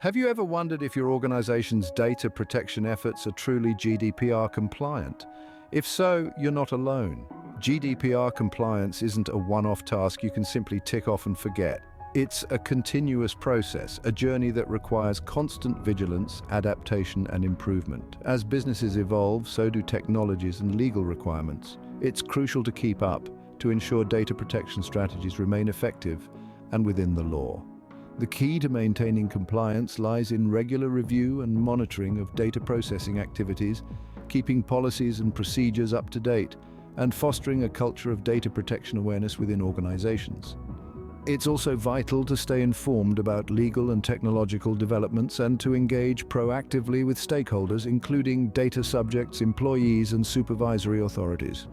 Have you ever wondered if your organization's data protection efforts are truly GDPR compliant? If so, you're not alone. GDPR compliance isn't a one-off task you can simply tick off and forget. It's a continuous process, a journey that requires constant vigilance, adaptation, and improvement. As businesses evolve, so do technologies and legal requirements. It's crucial to keep up to ensure data protection strategies remain effective and within the law. The key to maintaining compliance lies in regular review and monitoring of data processing activities, keeping policies and procedures up to date, and fostering a culture of data protection awareness within organizations. It's also vital to stay informed about legal and technological developments and to engage proactively with stakeholders, including data subjects, employees, and supervisory authorities.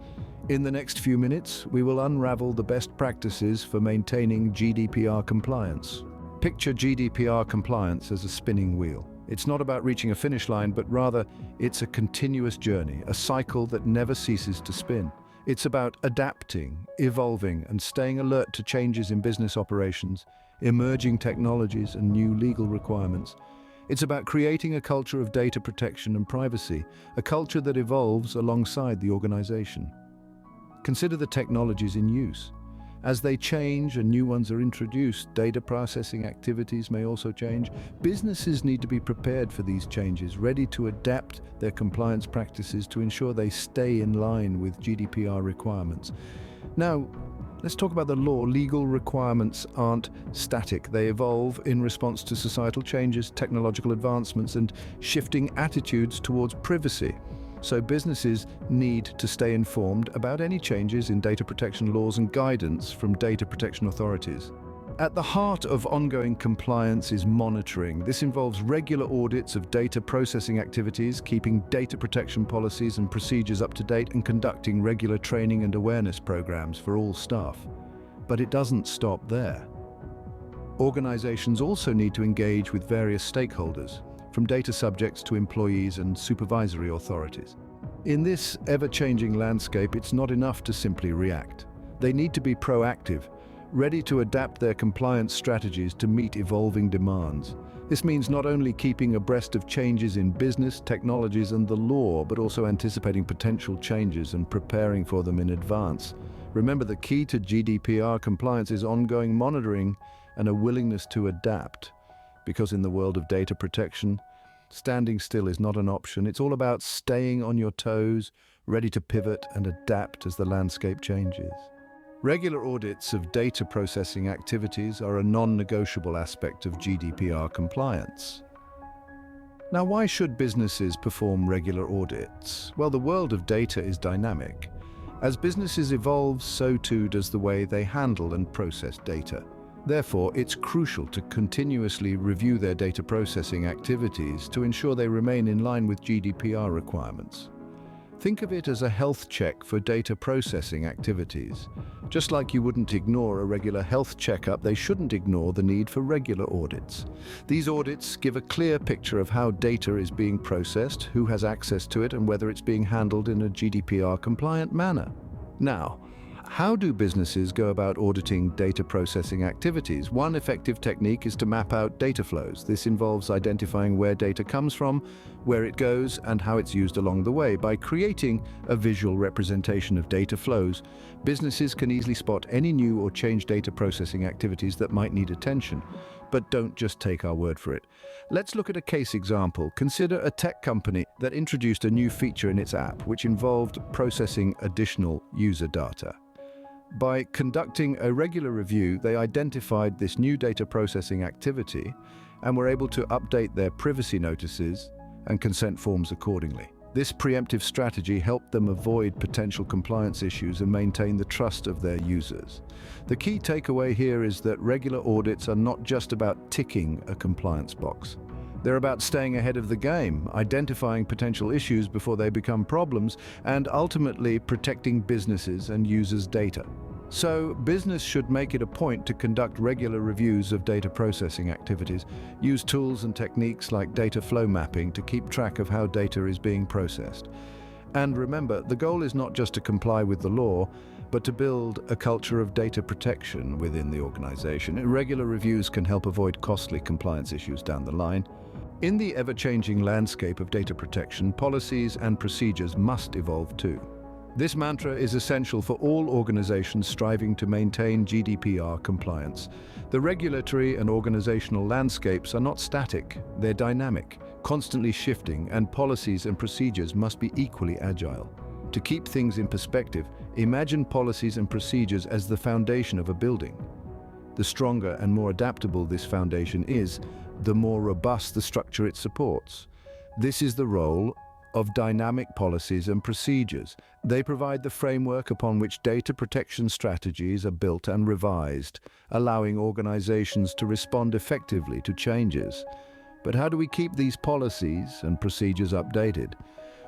In the next few minutes, we will unravel the best practices for maintaining GDPR compliance. Picture GDPR compliance as a spinning wheel. It's not about reaching a finish line, but rather it's a continuous journey, a cycle that never ceases to spin. It's about adapting, evolving, and staying alert to changes in business operations, emerging technologies, and new legal requirements. It's about creating a culture of data protection and privacy, a culture that evolves alongside the organization. Consider the technologies in use. As they change and new ones are introduced, data processing activities may also change. Businesses need to be prepared for these changes, ready to adapt their compliance practices to ensure they stay in line with GDPR requirements. Now, let's talk about the law. Legal requirements aren't static. They evolve in response to societal changes, technological advancements, and shifting attitudes towards privacy. So businesses need to stay informed about any changes in data protection laws and guidance from data protection authorities. At the heart of ongoing compliance is monitoring. This involves regular audits of data processing activities, keeping data protection policies and procedures up to date, and conducting regular training and awareness programs for all staff. But it doesn't stop there. Organizations also need to engage with various stakeholders, from data subjects to employees and supervisory authorities. In this ever-changing landscape, it's not enough to simply react. They need to be proactive, ready to adapt their compliance strategies to meet evolving demands. This means not only keeping abreast of changes in business, technologies, and the law, but also anticipating potential changes and preparing for them in advance. Remember, the key to GDPR compliance is ongoing monitoring and a willingness to adapt. Because in the world of data protection, standing still is not an option. It's all about staying on your toes, ready to pivot and adapt as the landscape changes. Regular audits of data processing activities are a non-negotiable aspect of GDPR compliance. Now, why should businesses perform regular audits? Well, the world of data is dynamic. As businesses evolve, so too does the way they handle and process data. Therefore, it's crucial to continuously review their data processing activities to ensure they remain in line with GDPR requirements. Think of it as a health check for data processing activities. Just like you wouldn't ignore a regular health checkup, they shouldn't ignore the need for regular audits. These audits give a clear picture of how data is being processed, who has access to it, and whether it's being handled in a GDPR-compliant manner. Now, how do businesses go about auditing data processing activities? One effective technique is to map out data flows. This involves identifying where data comes from, where it goes, and how it's used along the way. By creating a visual representation of data flows, businesses can easily spot any new or changed data processing activities that might need attention. But don't just take our word for it. Let's look at a case example. Consider a tech company that introduced a new feature in its app, which involved processing additional user data. By conducting a regular review, they identified this new data processing activity and were able to update their privacy notices and consent forms accordingly. This preemptive strategy helped them avoid potential compliance issues and maintain the trust of their users. The key takeaway here is that regular audits are not just about ticking a compliance box. They're about staying ahead of the game, identifying potential issues before they become problems, and ultimately protecting businesses and users' data. So, business should make it a point to conduct regular reviews of data processing activities, use tools and techniques like data flow mapping to keep track of how data is being processed. And remember, the goal is not just to comply with the law, but to build a culture of data protection within the organization. Regular reviews can help avoid costly compliance issues down the line. In the ever-changing landscape of data protection, policies and procedures must evolve too. This mantra is essential for all organizations striving to maintain GDPR compliance. The regulatory and organizational landscapes are not static, they're dynamic, constantly shifting, and policies and procedures must be equally agile. To keep things in perspective, imagine policies and procedures as the foundation of a building. The stronger and more adaptable this foundation is, the more robust the structure it supports. This is the role of dynamic policies and procedures. They provide the framework upon which data protection strategies are built and revised, allowing organizations to respond effectively to changes. But how do we keep these policies and procedures updated?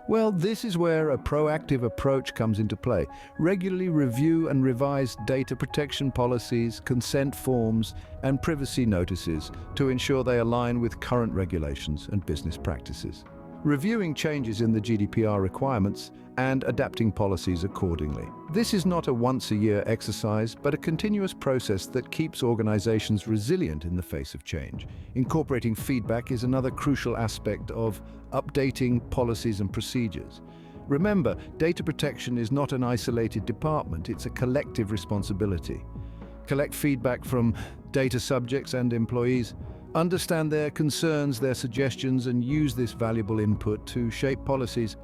Well, this is where a proactive approach comes into play. Regularly review and revise data protection policies, consent forms, and privacy notices to ensure they align with current regulations and business practices. Reviewing changes in the GDPR requirements and adapting policies accordingly. This is not a once-a-year exercise, but a continuous process that keeps organizations resilient in the face of change. Incorporating feedback is another crucial aspect of updating policies and procedures. Remember, data protection is not an isolated department, it's a collective responsibility. Collect feedback from data subjects and employees. Understand their concerns, their suggestions, and use this valuable input to shape policies.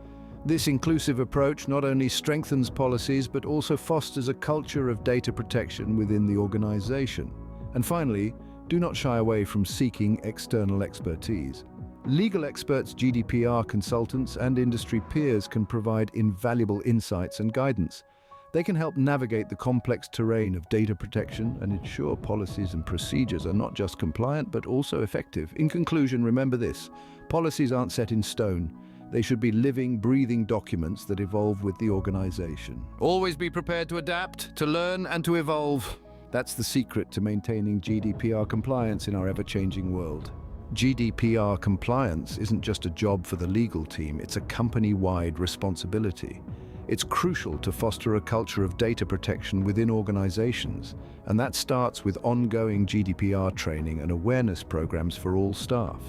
This inclusive approach not only strengthens policies, but also fosters a culture of data protection within the organization. And finally, do not shy away from seeking external expertise. Legal experts, GDPR consultants, and industry peers can provide invaluable insights and guidance. They can help navigate the complex terrain of data protection and ensure policies and procedures are not just compliant, but also effective. In conclusion, remember this: policies aren't set in stone. They should be living, breathing documents that evolve with the organization. Always be prepared to adapt, to learn, and to evolve. That's the secret to maintaining GDPR compliance in our ever-changing world. GDPR compliance isn't just a job for the legal team, it's a company-wide responsibility. It's crucial to foster a culture of data protection within organizations, and that starts with ongoing GDPR training and awareness programs for all staff.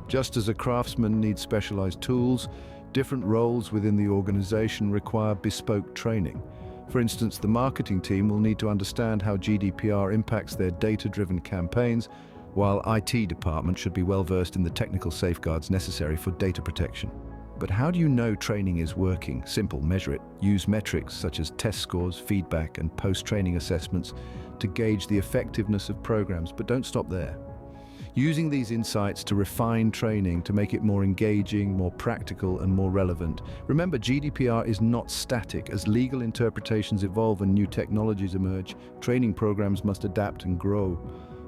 Just as a craftsman needs specialized tools, different roles within the organization require bespoke training. For instance, the marketing team will need to understand how GDPR impacts their data-driven campaigns, while IT department should be well versed in the technical safeguards necessary for data protection. But how do you know training is working? Simple, measure it. Use metrics such as test scores, feedback, and post-training assessments to gauge the effectiveness of programs, but don't stop there. Using these insights to refine training to make it more engaging, more practical, and more relevant. Remember, GDPR is not static. As legal interpretations evolve and new technologies emerge, training programs must adapt and grow.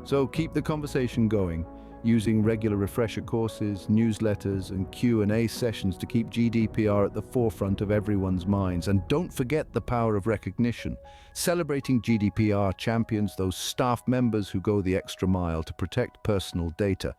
So keep the conversation going, using regular refresher courses, newsletters, and Q&A sessions to keep GDPR at the forefront of everyone's minds. And don't forget the power of recognition. Celebrating GDPR champions those staff members who go the extra mile to protect personal data.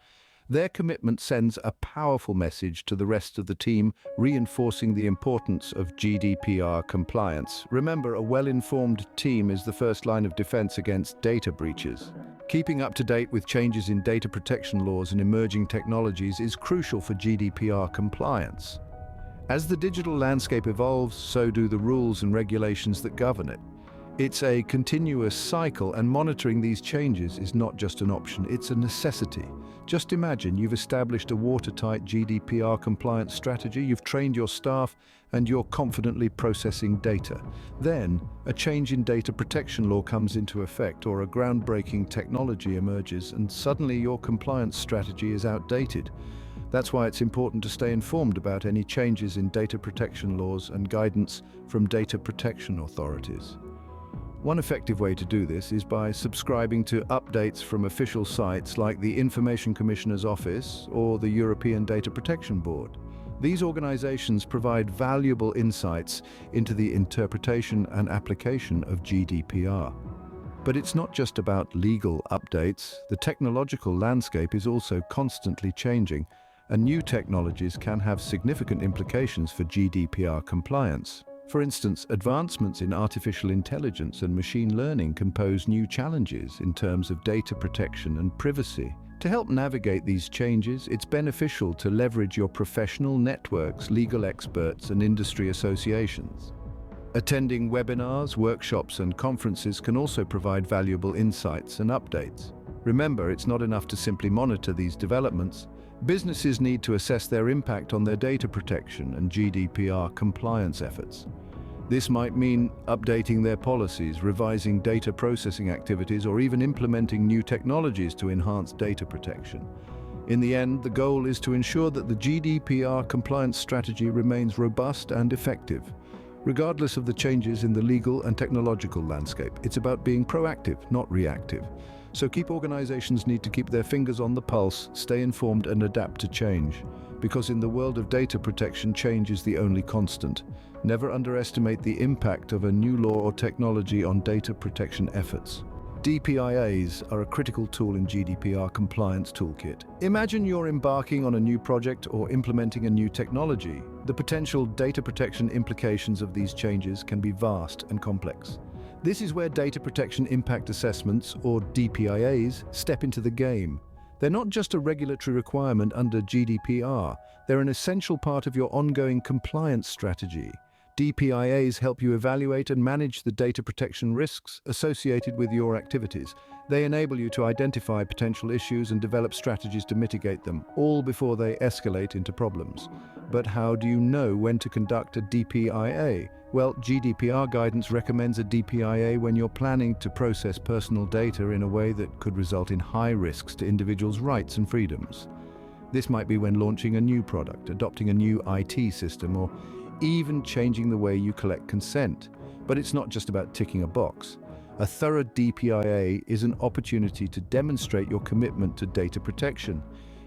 Their commitment sends a powerful message to the rest of the team, reinforcing the importance of GDPR compliance. Remember, a well-informed team is the first line of defense against data breaches. Keeping up to date with changes in data protection laws and emerging technologies is crucial for GDPR compliance. As the digital landscape evolves, so do the rules and regulations that govern it. It's a continuous cycle, and monitoring these changes is not just an option, it's a necessity. Just imagine you've established a watertight GDPR compliance strategy, you've trained your staff, and you're confidently processing data. Then, a change in data protection law comes into effect, or a groundbreaking technology emerges, and suddenly your compliance strategy is outdated. That's why it's important to stay informed about any changes in data protection laws and guidance from data protection authorities. One effective way to do this is by subscribing to updates from official sites like the Information Commissioner's Office or the European Data Protection Board. These organizations provide valuable insights into the interpretation and application of GDPR. But it's not just about legal updates. The technological landscape is also constantly changing, and new technologies can have significant implications for GDPR compliance. For instance, advancements in artificial intelligence and machine learning can pose new challenges in terms of data protection and privacy. To help navigate these changes, it's beneficial to leverage your professional networks, legal experts, and industry associations. Attending webinars, workshops, and conferences can also provide valuable insights and updates. Remember, it's not enough to simply monitor these developments. Businesses need to assess their impact on their data protection and GDPR compliance efforts. This might mean updating their policies, revising data processing activities, or even implementing new technologies to enhance data protection. In the end, the goal is to ensure that the GDPR compliance strategy remains robust and effective. Regardless of the changes in the legal and technological landscape, it's about being proactive, not reactive. So organizations need to keep their fingers on the pulse, stay informed, and adapt to change. Because in the world of data protection, change is the only constant. Never underestimate the impact of a new law or technology on data protection efforts. DPIAs are a critical tool in GDPR compliance toolkit. Imagine you're embarking on a new project or implementing a new technology. The potential data protection implications of these changes can be vast and complex. This is where data protection impact assessments, or DPIAs, step into the game. They're not just a regulatory requirement under GDPR, they're an essential part of your ongoing compliance strategy. DPIAs help you evaluate and manage the data protection risks associated with your activities. They enable you to identify potential issues and develop strategies to mitigate them, all before they escalate into problems. But how do you know when to conduct a DPIA? Well, GDPR guidance recommends a DPIA when you're planning to process personal data in a way that could result in high risks to individuals' rights and freedoms. This might be when launching a new product, adopting a new IT system, or even changing the way you collect consent. But it's not just about ticking a box. A thorough DPIA is an opportunity to demonstrate your commitment to data protection.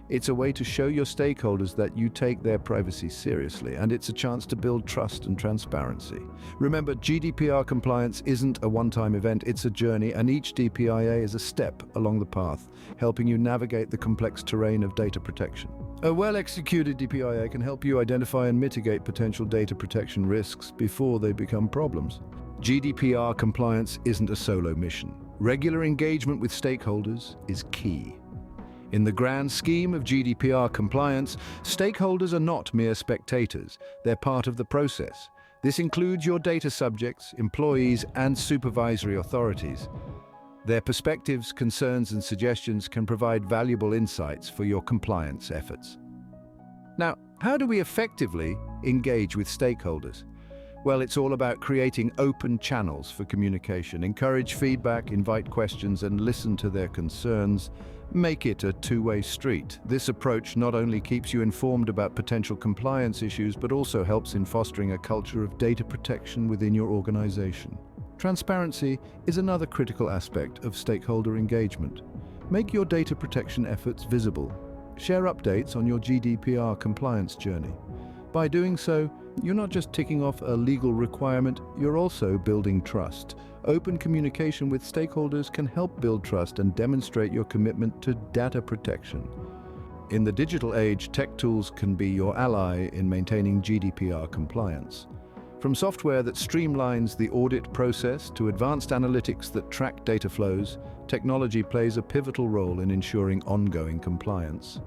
It's a way to show your stakeholders that you take their privacy seriously, and it's a chance to build trust and transparency. Remember, GDPR compliance isn't a one-time event, it's a journey, and each DPIA is a step along the path, helping you navigate the complex terrain of data protection. A well-executed DPIA can help you identify and mitigate potential data protection risks before they become problems. GDPR compliance isn't a solo mission. Regular engagement with stakeholders is key. In the grand scheme of GDPR compliance, stakeholders are not mere spectators, they're part of the process. This includes your data subjects, employees, and supervisory authorities. Their perspectives, concerns, and suggestions can provide valuable insights for your compliance efforts. Now, how do we effectively engage with stakeholders? Well, it's all about creating open channels for communication. Encourage feedback, invite questions, and listen to their concerns. Make it a two-way street. This approach not only keeps you informed about potential compliance issues, but also helps in fostering a culture of data protection within your organization. Transparency is another critical aspect of stakeholder engagement. Make your data protection efforts visible. Share updates on your GDPR compliance journey. By doing so, you're not just ticking off a legal requirement, you're also building trust. Open communication with stakeholders can help build trust and demonstrate your commitment to data protection. In the digital age, tech tools can be your ally in maintaining GDPR compliance. From software that streamlines the audit process to advanced analytics that track data flows, technology plays a pivotal role in ensuring ongoing compliance.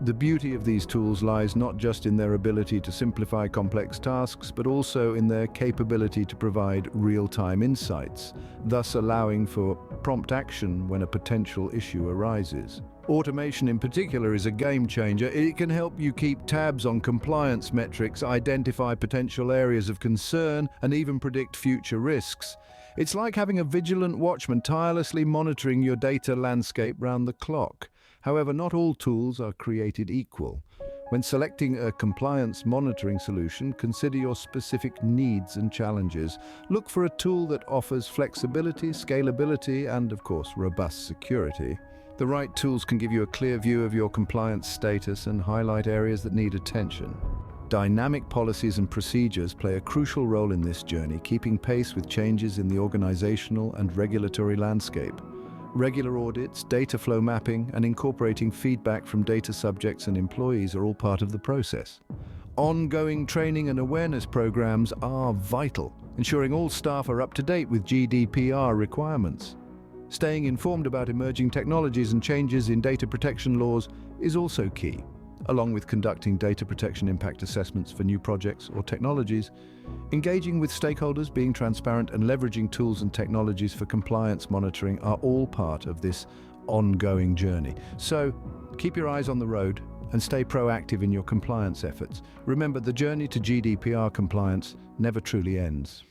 The beauty of these tools lies not just in their ability to simplify complex tasks, but also in their capability to provide real-time insights, thus allowing for prompt action when a potential issue arises. Automation in particular is a game changer. It can help you keep tabs on compliance metrics, identify potential areas of concern, and even predict future risks. It's like having a vigilant watchman tirelessly monitoring your data landscape round the clock. However, not all tools are created equal. When selecting a compliance monitoring solution, consider your specific needs and challenges. Look for a tool that offers flexibility, scalability, and, of course, robust security. The right tools can give you a clear view of your compliance status and highlight areas that need attention. Dynamic policies and procedures play a crucial role in this journey, keeping pace with changes in the organizational and regulatory landscape. Regular audits, data flow mapping, and incorporating feedback from data subjects and employees are all part of the process. Ongoing training and awareness programs are vital, ensuring all staff are up to date with GDPR requirements. Staying informed about emerging technologies and changes in data protection laws is also key, along with conducting data protection impact assessments for new projects or technologies. Engaging with stakeholders, being transparent, and leveraging tools and technologies for compliance monitoring are all part of this ongoing journey. So, keep your eyes on the road and stay proactive in your compliance efforts. Remember, the journey to GDPR compliance never truly ends.